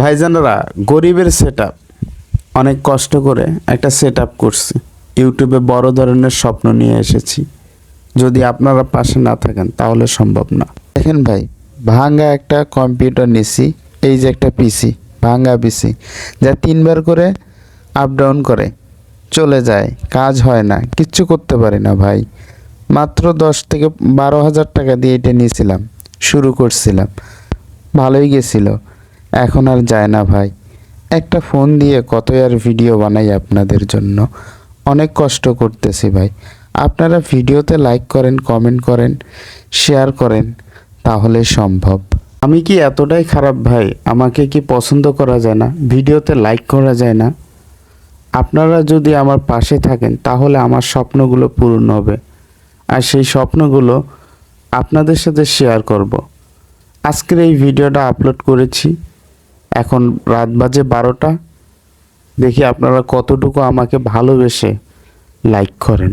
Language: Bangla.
ভাইজানরা, গরিবের সেটআপ অনেক কষ্ট করে একটা সেটআপ করছি। ইউটিউবে বড় ধরনের স্বপ্ন নিয়ে এসেছি। যদি আপনারা পাশে না থাকেন তাহলে সম্ভব না। দেখেন ভাই, ভাঙ্গা একটা কম্পিউটার নিছি। এই যে একটা পিসি, ভাঙ্গা পিসি, যা 3বার করে আপ ডাউন করে, চলে যায়, কাজ হয় না, কিচ্ছু করতে পারি না ভাই। মাত্র 10 থেকে 12 হাজার টাকা দিয়ে এটা নিয়েছিলাম, শুরু করছিলাম, ভালোই গেছিল। এখন আর যায় না ভাই। একটা ফোন দিয়ে কতই আর ভিডিও বানাই আপনাদের জন্য। অনেক কষ্ট করতেছি ভাই। আপনারা ভিডিওতে লাইক করেন, কমেন্ট করেন, শেয়ার করেন, তাহলে সম্ভব। আমি কি এতটাই খারাপ ভাই? আমাকে কি পছন্দ করা যায় না? ভিডিওতে লাইক করা যায় না? আপনারা যদি আমার পাশে থাকেন তাহলে আমার স্বপ্নগুলো পূরণ হবে, আর সেই স্বপ্নগুলো আপনাদের সাথে শেয়ার করব। আজকের এই ভিডিওটা আপলোড করেছি, এখন রাত বাজে 12টা। দেখি আপনারা কতটুকু আমাকে ভালোবেসে লাইক করেন।